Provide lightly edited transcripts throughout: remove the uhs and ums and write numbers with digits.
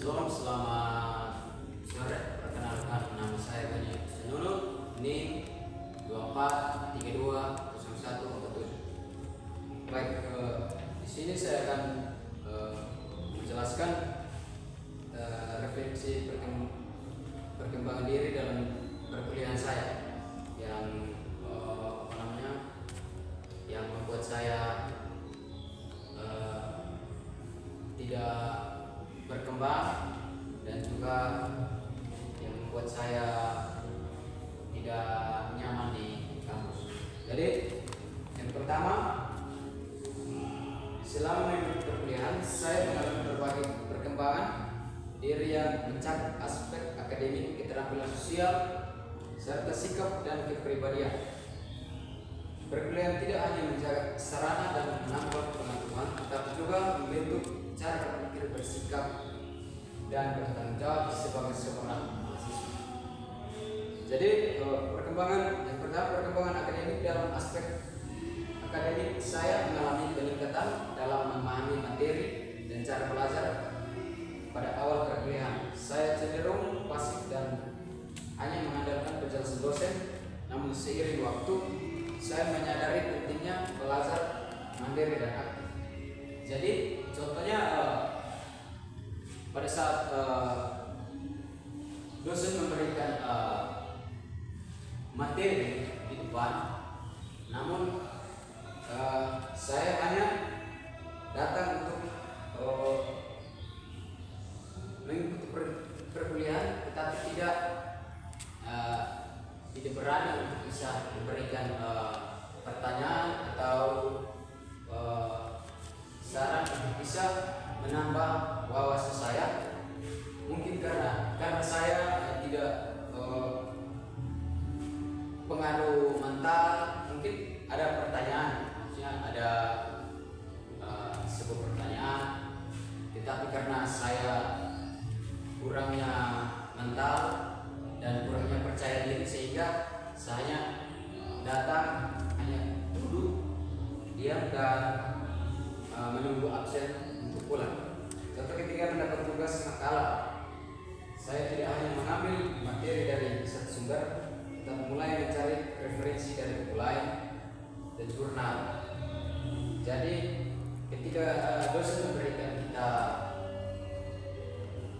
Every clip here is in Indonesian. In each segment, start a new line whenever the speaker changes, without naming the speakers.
Shalom, selamat sore. Perkenalkan, nama saya Bani Senunut, NIM 24320147. Baik, di sini saya akan menjelaskan refleksi perkembangan diri dalam perkuliahan saya yang yang membuat saya tidak berkembang dan juga yang membuat saya tidak nyaman di kampus. Jadi yang pertama, selama mengikuti perkuliahan saya mengalami berbagai perkembangan diri yang mencakup aspek akademik, keterampilan sosial, serta sikap dan kepribadian. Perkuliahan tidak hanya menjaga sarana dan menambah pengetahuan, tetapi juga membentuk cara berpikir, bersikap, dan bertanggung jawab sebagai seorang mahasiswa. Jadi yang pertama, perkembangan akademik. Dalam aspek akademik saya mengalami peningkatan dalam memahami materi dan cara belajar. Pada awal perkuliahan saya cenderung pasif dan hanya mengandalkan penjelasan dosen, namun seiring waktu saya menyadari pentingnya belajar mandiri dan aktif. Jadi contohnya pada saat dosen memberikan materi di depan, namun saya hanya datang untuk mengikuti perkuliahan, tetapi tidak berani untuk bisa memberikan pertanyaan atau saran untuk bisa menambah wawasan saya. Mungkin karena saya tidak pengaruh mental, mungkin ada pertanyaan, maksudnya ada sebuah pertanyaan, tetapi karena saya kurangnya mental dan kurangnya percaya diri, sehingga saya datang hanya duduk diam dan menunggu absen untuk pulang. Contoh ketika mendapat tugas makalah, saya tidak hanya mengambil materi dari satu sumber, tetapi mulai mencari referensi dari buku lain dan jurnal. Jadi ketika dosen memberikan kita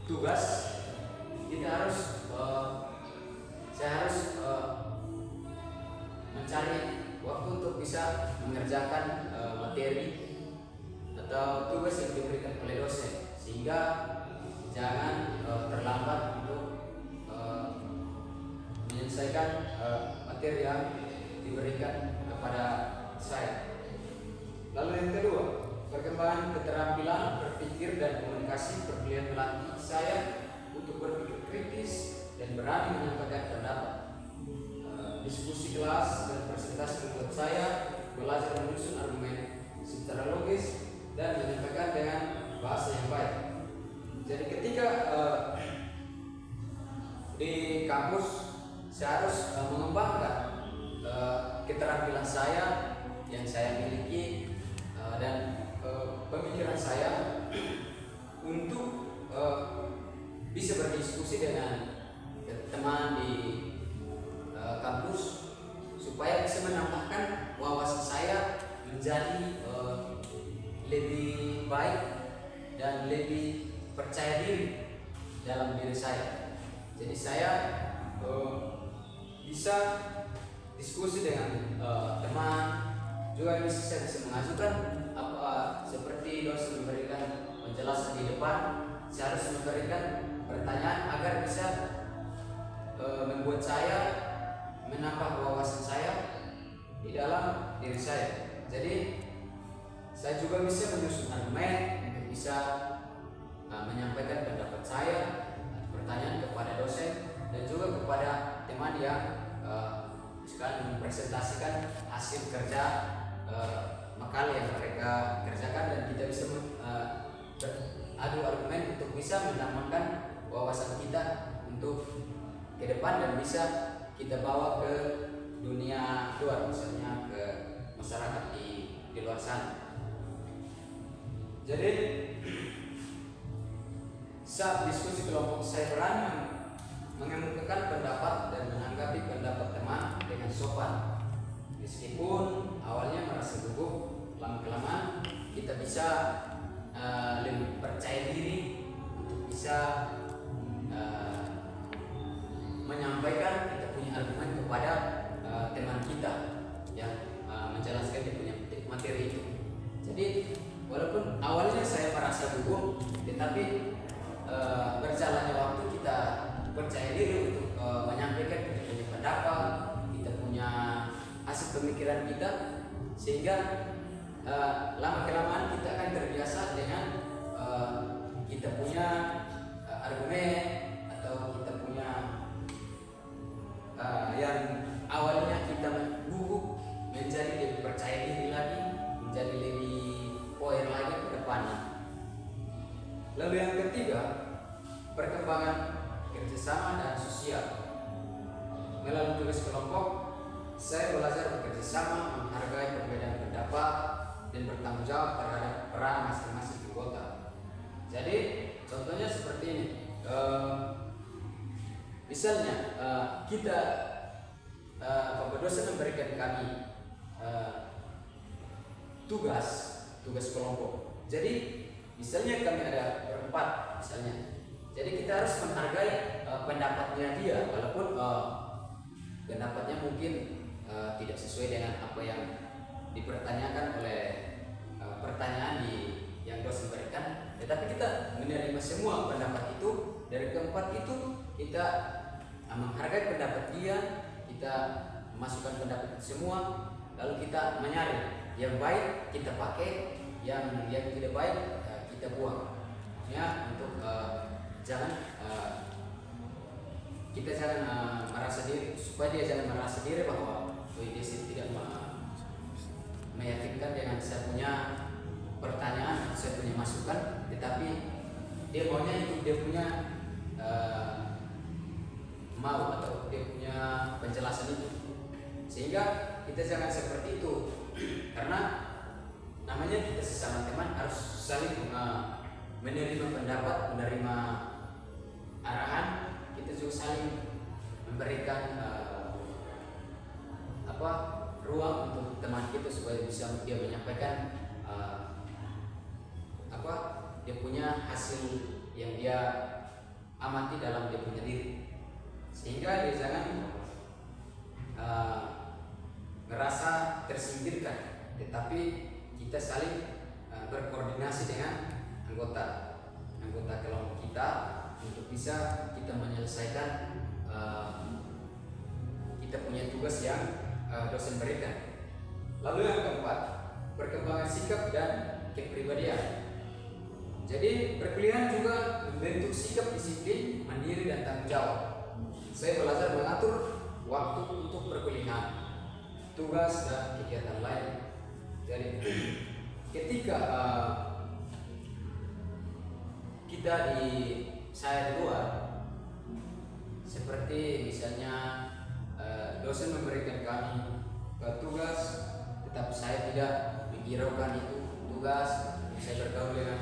tugas, kita harus saya harus mencari waktu untuk bisa mengerjakan materi atau tugas yang diberikan oleh dosen, sehingga jangan terlambat untuk menyelesaikan materi yang diberikan kepada saya. Lalu yang kedua, perkembangan keterampilan berpikir dan komunikasi. Perkuliahan melatih saya untuk berpikir kritis dan berani menyampaikan pendapat. Diskusi kelas dan presentasi membuat saya belajar menyusun argumen secara logis dan menyampaikan dengan bahasa yang baik. Jadi ketika di kampus saya harus mengembangkan keterampilan saya yang saya miliki dan pemikiran saya untuk bisa berdiskusi dengan teman di kampus, supaya bisa menambahkan wawasan saya menjadi lebih baik dan lebih percaya diri dalam diri saya. Jadi saya bisa diskusi dengan teman, juga saya bisa mengajukan seperti dosen memberikan penjelasan di depan, saya harus memberikan pertanyaan agar bisa membuat saya menambah wawasan saya di dalam diri saya. Jadi saya juga bisa menyusun argumen untuk bisa menyampaikan pendapat saya, pertanyaan kepada dosen dan juga kepada teman yang sekarang mempresentasikan hasil kerja makalah yang mereka kerjakan, dan kita bisa beradu argumen untuk bisa menambahkan wawasan kita untuk ke depan dan bisa kita bawa ke dunia luar, misalnya ke masyarakat di luar sana. Jadi saat diskusi kelompok saya berani mengemukakan pendapat dan menanggapi pendapat teman dengan sopan. Meskipun awalnya merasa gugup, lama-kelamaan kita bisa lebih percaya diri untuk bisa menyampaikan kita punya argumen kepada teman kita yang menjelaskan dia punya materi itu. Jadi walaupun awalnya saya merasa gugup, tetapi berjalannya waktu kita percaya diri untuk menyampaikan kita punya pendapat, kita punya hasil pemikiran kita, sehingga lama kelamaan kita akan terbiasa dengan kita punya argumen atau kita punya yang awalnya kita gugup menjadi lebih percaya diri lagi, menjadi lebih power lagi ke depannya. Lalu yang ketiga, perkembangan kerjasama dan sosial. Melalui tugas kelompok, saya belajar bekerja sama, menghargai perbedaan pendapat, dan bertanggung jawab terhadap peran masing-masing anggota. Jadi contohnya seperti ini. Misalnya kita Bapak dosen memberikan kami tugas kelompok. Jadi misalnya kami ada berempat misalnya. Jadi kita harus menghargai pendapatnya dia, walaupun pendapatnya mungkin tidak sesuai dengan apa yang dipertanyakan oleh pertanyaan yang dosen berikan. Tetapi kita menerima semua pendapat itu. Dari keempat itu kita menghargai pendapat dia, kita masukkan pendapat itu semua, lalu kita menyaring yang baik kita pakai, yang tidak baik kita buang. Ya, untuk kita jangan merasa diri, supaya dia jangan merasa diri bahwa dia tidak meyakinkan dengan saya punya pertanyaan, saya punya masukan, tetapi dia maunya itu dia punya mau atau dia punya penjelasan itu, sehingga kita jangan seperti itu. Karena namanya kita sesama teman harus saling menerima pendapat, menerima arahan. Kita juga saling memberikan ruang untuk teman kita supaya bisa dia menyampaikan dia punya hasil yang dia amati dalam dia punya diri, sehingga dia jangan merasa tersingkirkan, tetapi kita saling berkoordinasi dengan anggota kelompok kita untuk bisa kita menyelesaikan kita punya tugas yang dosen berikan. Lalu yang keempat, perkembangan sikap dan kepribadian. Jadi perkuliahan juga membentuk sikap disiplin, mandiri dan tanggung jawab. Saya belajar mengatur waktu untuk perkuliahan, tugas dan kegiatan lain. Jadi ketika saya di luar, seperti misalnya dosen memberikan kami tugas, tetapi saya tidak menghiraukan itu tugas. Saya bergaul dengan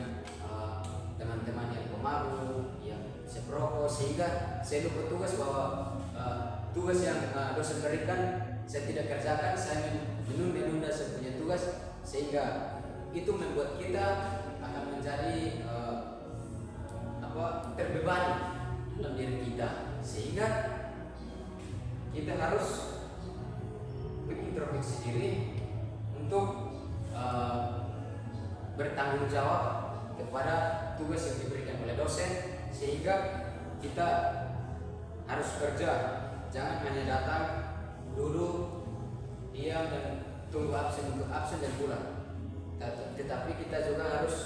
teman-teman yang pemalu, yang bisa perokok, sehingga saya lupa tugas bahwa tugas yang dosen berikan saya tidak kerjakan, saya menunda saya punya tugas, sehingga itu membuat kita akan menjadi terbebani dalam diri kita, sehingga kita harus berintrospeksi diri untuk bertanggung jawab kepada tugas yang diberikan oleh dosen, sehingga kita harus kerja, jangan hanya datang, duduk, diam dan tunggu absen untuk absen dan pulang. Tetapi kita juga harus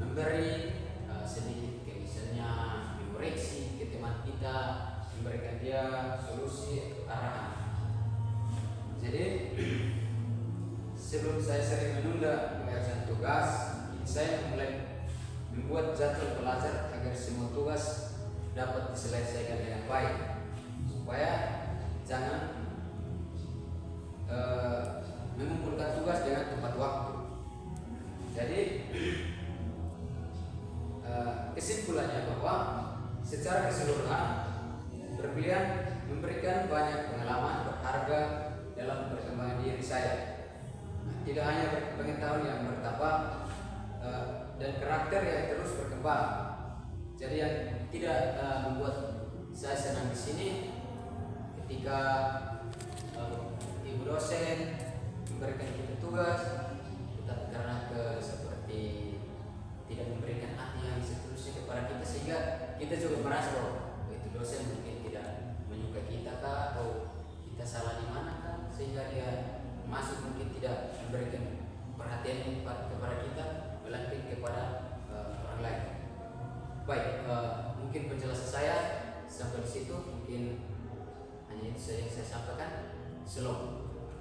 memberi sedikit misalnya mengoreksi ke teman kita, memberikan dia solusi arahan. Jadi sebelum saya sering menunda pengerjaan tugas, saya mulai membuat jadwal belajar agar semua tugas dapat diselesaikan dengan baik, supaya jangan mengumpulkan tugas dengan tepat waktu. Jadi kesimpulannya bahwa secara keseluruhan perkuliahan memberikan banyak pengalaman berharga dalam perkembangan diri saya. Tidak hanya pengetahuan yang bertambah dan karakter yang terus berkembang. Jadi yang tidak membuat saya senang di sini ketika ibu dosen memberikan kita tugas, tetapi karena seperti tidak memberikan arti yang seterusnya kepada kita, sehingga kita juga merasa bahwa itu dosen mungkin tidak menyukai kita kah, atau kita salah di mana kah, sehingga dia masuk mungkin tidak memberikan perhatian kepada kita, melainkan kepada orang lain. Baik, mungkin penjelasan saya sampai di situ, mungkin hanya itu saja yang saya sampaikan. Shalom.